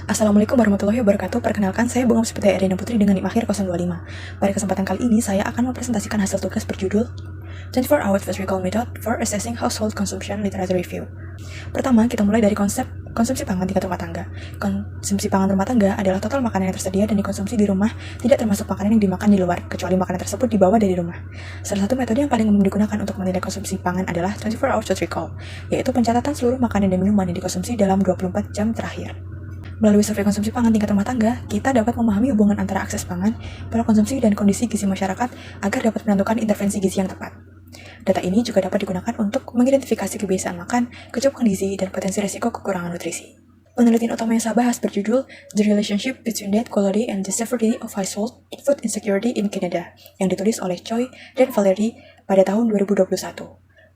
Assalamualaikum warahmatullahi wabarakatuh. Perkenalkan, saya Bunga Puspita Erina Putri dengan NIM akhir 025. Pada kesempatan kali ini, saya akan mempresentasikan hasil tugas berjudul 24 Hours Food Recall Method for Assessing Household Consumption Literature Review. Pertama, kita mulai dari konsep konsumsi pangan tingkat rumah tangga. Konsumsi pangan rumah tangga adalah total makanan yang tersedia dan dikonsumsi di rumah, tidak termasuk makanan yang dimakan di luar, kecuali makanan tersebut dibawa dari rumah. Salah satu metode yang paling umum digunakan untuk menilai konsumsi pangan adalah 24 Hours Food Recall, yaitu pencatatan seluruh makanan dan minuman yang dikonsumsi dalam 24 jam terakhir. Melalui survei konsumsi pangan tingkat rumah tangga, kita dapat memahami hubungan antara akses pangan, pola konsumsi, dan kondisi gizi masyarakat agar dapat menentukan intervensi gizi yang tepat. Data ini juga dapat digunakan untuk mengidentifikasi kebiasaan makan, kecukupan gizi, dan potensi risiko kekurangan nutrisi. Penelitian utama yang saya bahas berjudul The Relationship Between Diet Quality and the Severity of Household Food Insecurity in Canada, yang ditulis oleh Choi dan Valerie pada tahun 2021.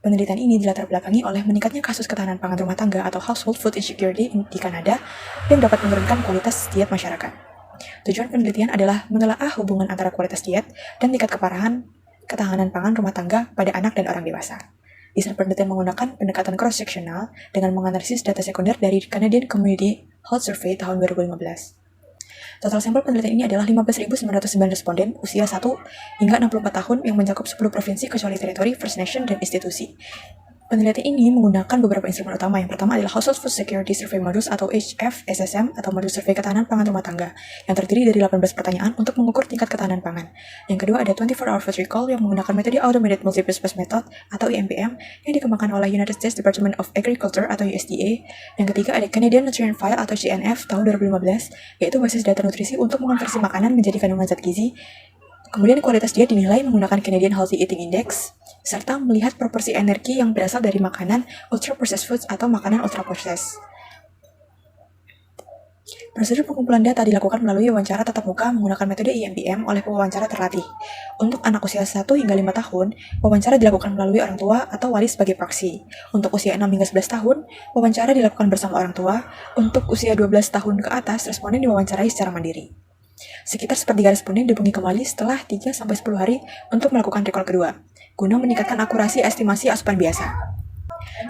Penelitian ini dilatar belakangi oleh meningkatnya kasus ketahanan pangan rumah tangga atau household food insecurity di Kanada yang dapat menurunkan kualitas diet masyarakat. Tujuan penelitian adalah menelaah hubungan antara kualitas diet dan tingkat keparahan ketahanan pangan rumah tangga pada anak dan orang dewasa. Desain penelitian menggunakan pendekatan cross-sectional dengan menganalisis data sekunder dari Canadian Community Health Survey tahun 2015. Total sampel penelitian ini adalah 15.909 responden usia 1 hingga 64 tahun yang mencakup 10 provinsi kecuali teritori, First Nation, dan institusi. Penelitian ini menggunakan beberapa instrumen utama. Yang pertama adalah Household Food Security Survey Modus atau HFSSM atau modus survei ketahanan pangan rumah tangga yang terdiri dari 18 pertanyaan untuk mengukur tingkat ketahanan pangan. Yang kedua ada 24-Hour Food Recall yang menggunakan metode Automated Multipurpose Method atau IMPM yang dikembangkan oleh United States Department of Agriculture atau USDA. Yang ketiga ada Canadian Nutrient File atau CNF tahun 2015 yaitu basis data nutrisi untuk mengonversi makanan menjadi kandungan zat gizi. Kemudian kualitas diet dinilai menggunakan Canadian Healthy Eating Index, serta melihat proporsi energi yang berasal dari makanan ultra-processed foods atau makanan ultra-processed. Prosedur pengumpulan data dilakukan melalui wawancara tatap muka menggunakan metode IMPM oleh pewawancara terlatih. Untuk anak usia 1 hingga 5 tahun, wawancara dilakukan melalui orang tua atau wali sebagai proksi. Untuk usia 6 hingga 11 tahun, wawancara dilakukan bersama orang tua. Untuk usia 12 tahun ke atas, responden diwawancarai secara mandiri. Sekitar sepertiga responden dihubungi kembali setelah 3-10 hari untuk melakukan recall kedua, guna meningkatkan akurasi estimasi asupan biasa.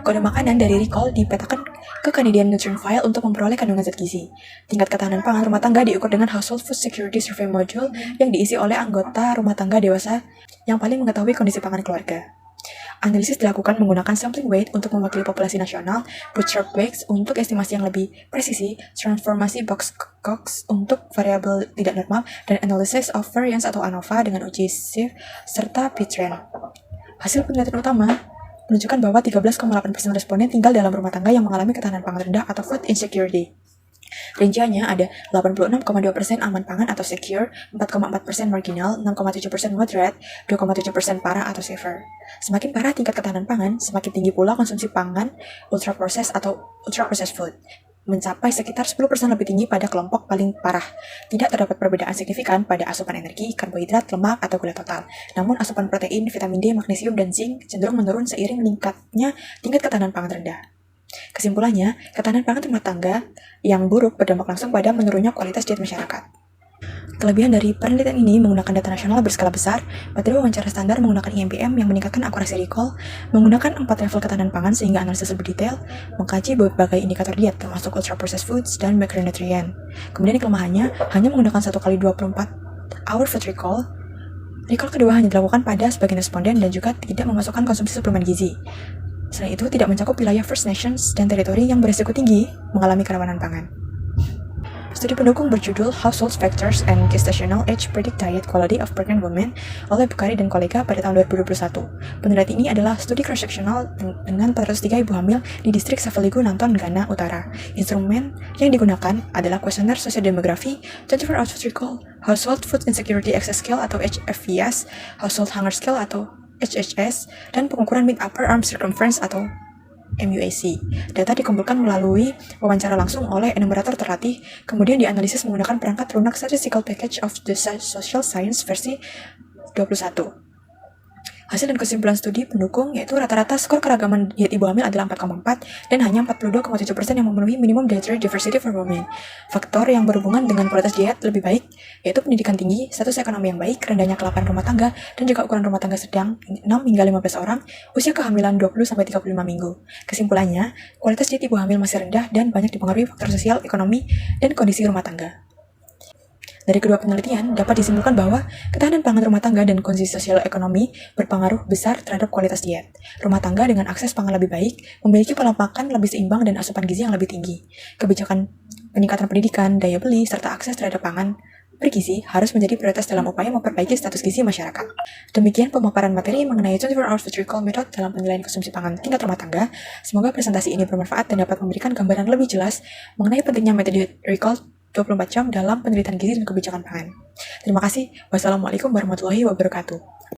Kode makanan dari recall dipetakan ke Canadian Nutrient File untuk memperoleh kandungan zat gizi. Tingkat ketahanan pangan rumah tangga diukur dengan Household Food Security Survey Module yang diisi oleh anggota rumah tangga dewasa yang paling mengetahui kondisi pangan keluarga. Analisis dilakukan menggunakan sampling weight untuk mewakili populasi nasional, bootstrap weights untuk estimasi yang lebih presisi, transformasi box Cox untuk variabel tidak normal, dan analysis of variance atau ANOVA dengan uji shift serta p-trend. Hasil penelitian utama menunjukkan bahwa 13,8% responden tinggal dalam rumah tangga yang mengalami ketahanan pangan rendah atau food insecurity. Rinciannya ada 86,2% aman pangan atau secure, 4,4% marginal, 6,7% moderate, 2,7% parah atau severe. Semakin parah tingkat ketahanan pangan, semakin tinggi pula konsumsi pangan ultra-processed atau ultra-processed food, mencapai sekitar 10% lebih tinggi pada kelompok paling parah. Tidak terdapat perbedaan signifikan pada asupan energi, karbohidrat, lemak, atau gula total. Namun asupan protein, vitamin D, magnesium, dan zinc cenderung menurun seiring meningkatnya tingkat ketahanan pangan rendah. Kesimpulannya, ketahanan pangan rumah tangga yang buruk berdampak langsung pada menurunnya kualitas diet masyarakat. Kelebihan dari penelitian ini menggunakan data nasional berskala besar, metode wawancara standar menggunakan IMPM yang meningkatkan akurasi recall, menggunakan 4 level ketahanan pangan sehingga analisis lebih detail, mengkaji berbagai indikator diet termasuk ultra-processed foods dan macronutrient. Kemudian kelemahannya, hanya menggunakan 1 kali 24 hour food recall. Recall kedua hanya dilakukan pada sebagian responden dan juga tidak memasukkan konsumsi suplemen gizi. Selain itu, tidak mencakup wilayah First Nations dan teritori yang berisiko tinggi mengalami kerawanan pangan. Studi pendukung berjudul Household Factors and Gestational Age Predict Diet Quality of Pregnant Women oleh Bukhari dan kolega pada tahun 2021. Penelitian ini adalah studi cross-sectional dengan 403 ibu hamil di distrik Savaligu, Nanton, Ghana Utara. Instrumen yang digunakan adalah kuesioner sosiodemografi, 24 Hours Food Recall, Household Food Insecurity Access Scale atau HFVS, Household Hunger Scale atau HHS, dan pengukuran Mid Upper Arm Circumference atau MUAC. Data dikumpulkan melalui wawancara langsung oleh enumerator terlatih, kemudian dianalisis menggunakan perangkat lunak Statistical Package of the Social Science versi 21. Hasil dan kesimpulan studi pendukung yaitu rata-rata skor keragaman diet ibu hamil adalah 4,4 dan hanya 42,7% yang memenuhi minimum dietary diversity for women. Faktor yang berhubungan dengan kualitas diet lebih baik yaitu pendidikan tinggi, status ekonomi yang baik, rendahnya kelaparan rumah tangga, dan juga ukuran rumah tangga sedang 6 hingga 15 orang, usia kehamilan 20-35 minggu. Kesimpulannya, kualitas diet ibu hamil masih rendah dan banyak dipengaruhi faktor sosial, ekonomi, dan kondisi rumah tangga. Dari kedua penelitian, dapat disimpulkan bahwa ketahanan pangan rumah tangga dan kondisi sosial ekonomi berpengaruh besar terhadap kualitas diet. Rumah tangga dengan akses pangan lebih baik memiliki pola makan lebih seimbang dan asupan gizi yang lebih tinggi. Kebijakan peningkatan pendidikan, daya beli, serta akses terhadap pangan bergizi harus menjadi prioritas dalam upaya memperbaiki status gizi masyarakat. Demikian pemaparan materi mengenai 24 Hours Food Recall Method dalam penilaian konsumsi pangan tingkat rumah tangga. Semoga presentasi ini bermanfaat dan dapat memberikan gambaran lebih jelas mengenai pentingnya metode recall 24 jam dalam penelitian gizi dan kebijakan pangan. Terima kasih. Wassalamualaikum warahmatullahi wabarakatuh.